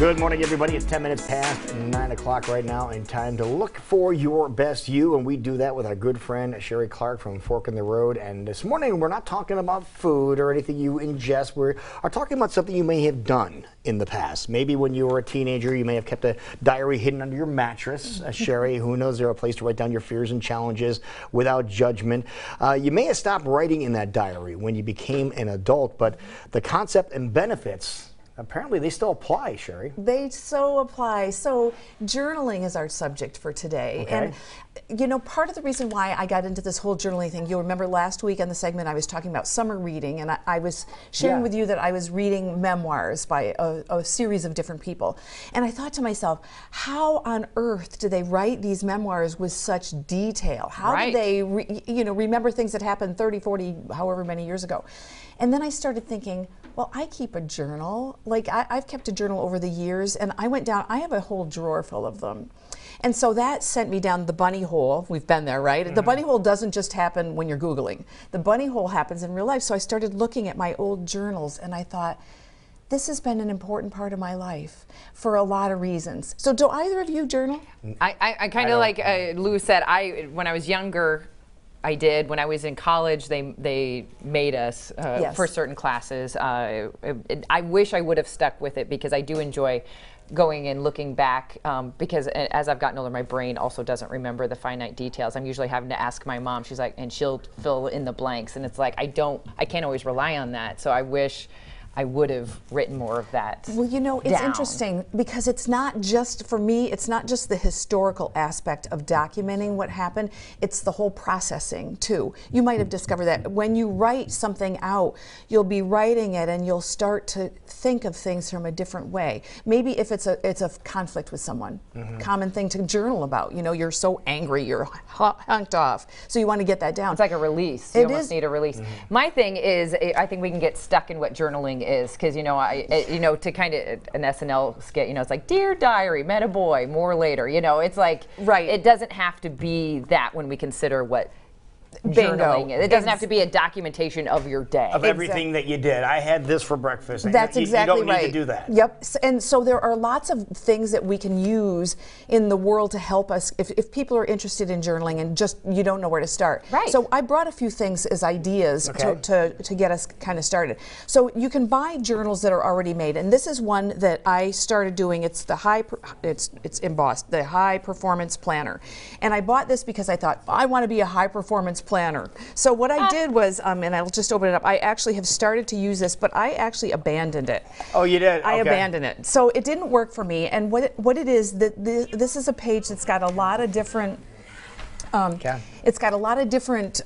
Good morning, everybody. It's 10 minutes past 9 o'clock right now, and time to look for your best you. And we do that with our good friend Sherry Clark from Fork in the Road. And this morning, we're not talking about food or anything you ingest. We are talking about something you may have done in the past. Maybe when you were a teenager, you may have kept a diary hidden under your mattress. Sherry, who knows, there a place to write down your fears and challenges without judgment. You may have stopped writing in that diary when you became an adult, but the concept and benefits, apparently they still apply, Sherry. They so apply. So journaling is our subject for today. Okay. And you know, part of the reason why I got into this whole journaling thing, you'll remember last week on the segment I was talking about summer reading, and I was sharing with you that I was reading memoirs by a series of different people. And I thought to myself, how on earth do they write these memoirs with such detail? How do they remember things that happened 30, 40, however many years ago? And then I started thinking, well, I keep a journal. Like I've kept a journal over the years, and I went down, I have a whole drawer full of them. And so that sent me down the bunny hole. We've been there, right? Mm-hmm. The bunny hole doesn't just happen when you're Googling. The bunny hole happens in real life. So I started looking at my old journals, and I thought, this has been an important part of my life for a lot of reasons. So do either of you journal? I kind of like Lou said, when I was younger, I did. When I was in college, they made us for certain classes. I wish I would have stuck with it because I do enjoy going and looking back because as I've gotten older, my brain also doesn't remember the finite details. I'm usually having to ask my mom. She's like, and she'll fill in the blanks, and it's like I can't always rely on that. So I wish I would have written more of that. Well, you know, it's interesting because it's not just, for me, it's not just the historical aspect of documenting what happened, it's the whole processing too. You might have discovered that when you write something out, you'll be writing it and you'll start to think of things from a different way. Maybe if it's a conflict with someone, common thing to journal about. You know, you're so angry, you're hunked off, so you want to get that down. It's like a release. You almost need a release. My thing is, I think we can get stuck in what journaling is, because to kind of an SNL skit, it's like, dear diary, met a boy, more later. It's like, it doesn't have to be that when we consider what journaling is. It doesn't have to be a documentation of your day. Of everything that you did. I had this for breakfast. That's exactly right. You don't need to do that. Yep. And so there are lots of things that we can use in the world to help us if people are interested in journaling and just you don't know where to start. Right. So I brought a few things as ideas to get us kind of started. So you can buy journals that are already made, and this is one that I started doing. It's it's embossed, the High Performance Planner. And I bought this because I thought, I want to be a high performance planner. So what I did was, and I'll just open it up, I actually have started to use this, but I actually abandoned it. Oh, you did? I abandoned it. So it didn't work for me. And what it is, this is a page that's got a lot of different, it's got a lot of different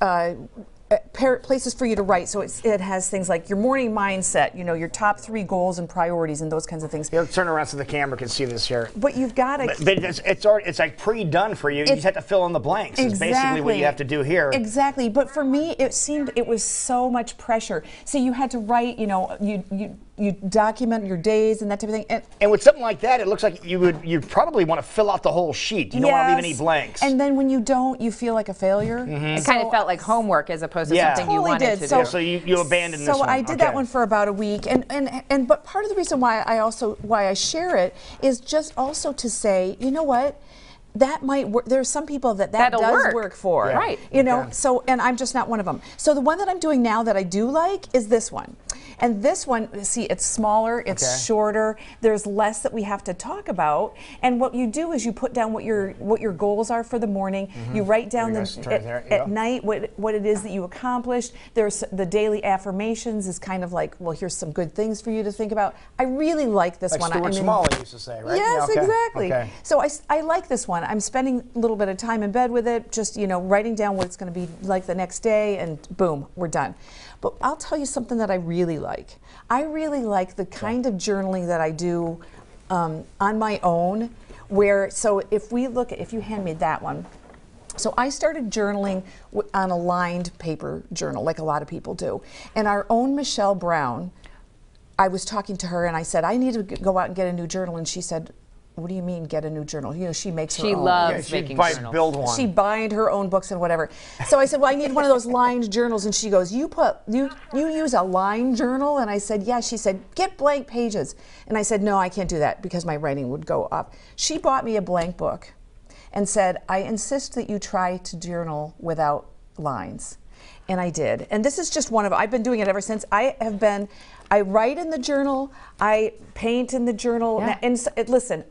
places for you to write. So it has things like your morning mindset, your top 3 goals and priorities and those kinds of things. Turn around so the camera can see this here. But you've got to... But it's like pre-done for you. You just have to fill in the blanks. It's basically what you have to do here. Exactly. But for me, it was so much pressure. So you had to write, you document your days and that type of thing. And with something like that, it looks like you probably want to fill out the whole sheet. You don't want to leave any blanks. And then when you don't, you feel like a failure. It kind of felt like homework as opposed to something you wanted to do. So you abandoned this one. So I did that one for about a week. But part of the reason why I share it is just also to say, you know what? That might work. There's some people that does work for. Yeah. Right. So, and I'm just not one of them. So the one that I'm doing now that I do like is this one. And this one, see, it's smaller, it's shorter, there's less that we have to talk about. And what you do is you put down what your goals are for the morning. You write down at night what it is that you accomplished. There's the daily affirmations is kind of like, well, here's some good things for you to think about. I really like this one. Stuart Smalley used to say, right? Yes, exactly. So I like this one. I'm spending a little bit of time in bed with it, just writing down what it's going to be like the next day, and boom, we're done. But I'll tell you something that I really like. I really like the kind of journaling that I do on my own, so if you hand me that one. So I started journaling on a lined paper journal, like a lot of people do. And our own Michelle Brown, I was talking to her and I said, I need to go out and get a new journal. And she said, what do you mean get a new journal? You know, she makes her own. She loves making journals. Build one. She bind her own books and whatever. So I said, well, I need one of those lined journals. And she goes, you use a lined journal? And I said, yeah. She said, get blank pages. And I said, no, I can't do that because my writing would go up. She bought me a blank book and said, I insist that you try to journal without lines. And I did. And this is just I've been doing it ever since. I write in the journal, I paint in the journal. Yeah. And listen,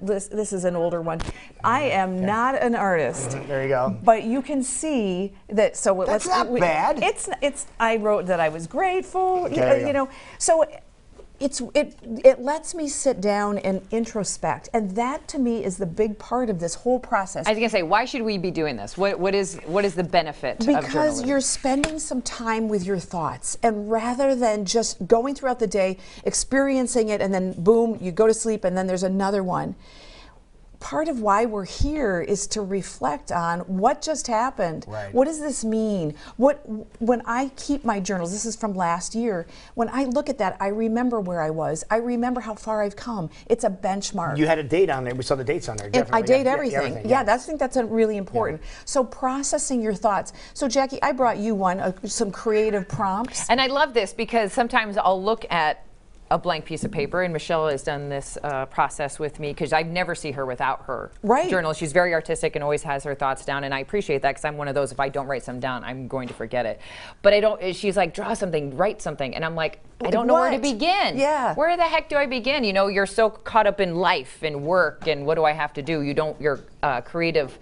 this is an older one. I am not an artist. There you go. But you can see that, so that's not bad. I wrote that I was grateful, Okay, you know. So it lets me sit down and introspect, and that to me is the big part of this whole process. I was going to say, why should we be doing this? What is the benefit of journaling? Because you're spending some time with your thoughts, and rather than just going throughout the day, experiencing it, and then boom, you go to sleep, and then there's another one. Part of why we're here is to reflect on what just happened. Right. What does this mean? When I keep my journals, this is from last year, when I look at that, I remember where I was. I remember how far I've come. It's a benchmark. You had a date on there. We saw the dates on there. Definitely. I date everything. Yeah, I think that's really important. Yeah. So processing your thoughts. So Jackie, I brought you some creative prompts. And I love this because sometimes I'll look at a blank piece of paper, and Michelle has done this process with me because I never see her without her journal. She's very artistic and always has her thoughts down, and I appreciate that because I'm one of those, if I don't write some down, I'm going to forget it. But I don't. She's like, draw something, write something, and I'm like, I don't know where to begin. Yeah. Where the heck do I begin? You know, you're so caught up in life and work and what do I have to do? Your creative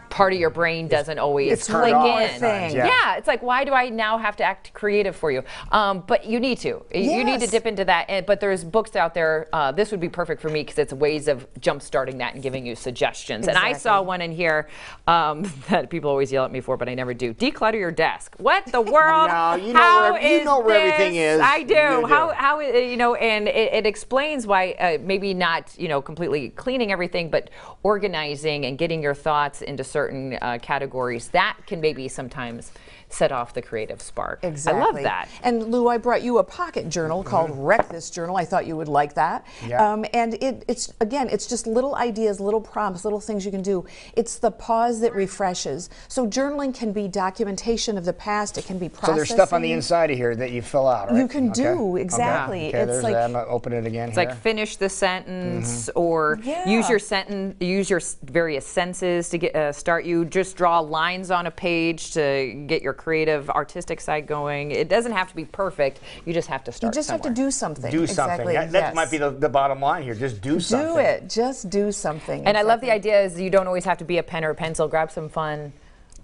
part of your brain doesn't always click in. Yeah, it's like, why do I now have to act creative for you? But you need to. Yes. You need to dip into that. But there's books out there. This would be perfect for me because it's ways of jump-starting that and giving you suggestions. Exactly. And I saw one in here that people always yell at me for, but I never do. Declutter your desk. What the world? No, you know where everything is. I do. How you know, and it explains why maybe not, you know, completely cleaning everything, but organizing and getting your thoughts into certain categories, that can maybe sometimes set off the creative spark. Exactly. I love that. And Lou, I brought you a pocket journal called Wreck This Journal. I thought you would like that. Yeah. And it's just little ideas, little prompts, little things you can do. It's the pause that refreshes. So journaling can be documentation of the past. It can be processing. So there's stuff on the inside of here that you fill out, right? You can do, exactly. Okay, it's like, I'm gonna open it again. It's like finish the sentence, or use your various senses to get start you. Just draw lines on a page to get your creative, artistic side going. It doesn't have to be perfect. You just have to start. You just have to do something. Do something. Exactly. That might be the bottom line here. Just do something. Do it. Just do something. And I love the idea is you don't always have to be a pen or a pencil. Grab some fun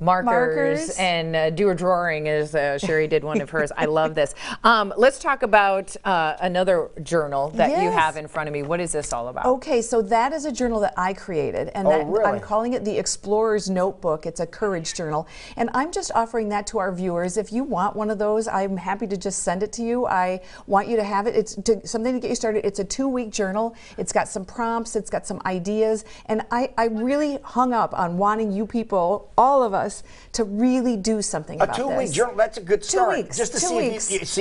markers and do a drawing, as Sherry did one of hers. I love this. Let's talk about another journal that you have in front of me. What is this all about? Okay, so that is a journal that I created, and really? I'm calling it the Explorer's Notebook. It's a courage journal, and I'm just offering that to our viewers. If you want one of those, I'm happy to just send it to you. I want you to have it. It's something to get you started. It's a 2-week journal. It's got some prompts. It's got some ideas, and I really hung up on wanting you people, all of us, to really do something about this. A 2-week journal, that's a good start. 2 weeks. Just to see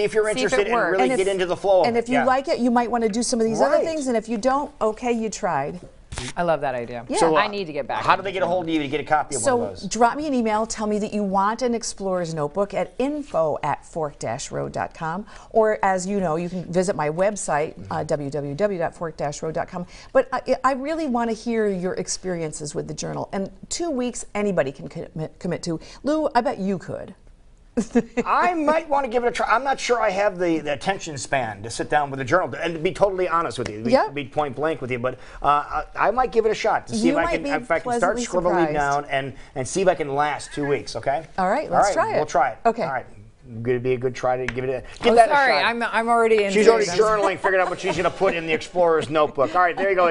if you're interested and really get into the flow of it. And if you like it, you might want to do some of these other things, and if you don't, okay, you tried. I love that idea. Yeah. So, I need to get back. How do they get a hold of you to get a copy of one of those? So drop me an email. Tell me that you want an Explorer's Notebook at info@fork-road.com. Or, as you know, you can visit my website, www.fork-road.com. But I really want to hear your experiences with the journal. And 2 weeks, anybody can commit to. Lou, I bet you could. I might want to give it a try. I'm not sure I have the attention span to sit down with a journal, and to be totally honest with you, be point blank with you, but I might give it a shot to see if I can start scribbling down and see if I can last 2 weeks, okay? All right, let's try it. We'll try it. Okay. All right. Going to be a good try to give it a sorry, I'm already in. She's already journaling, figuring out what she's going to put in the Explorer's Notebook. All right, there you go.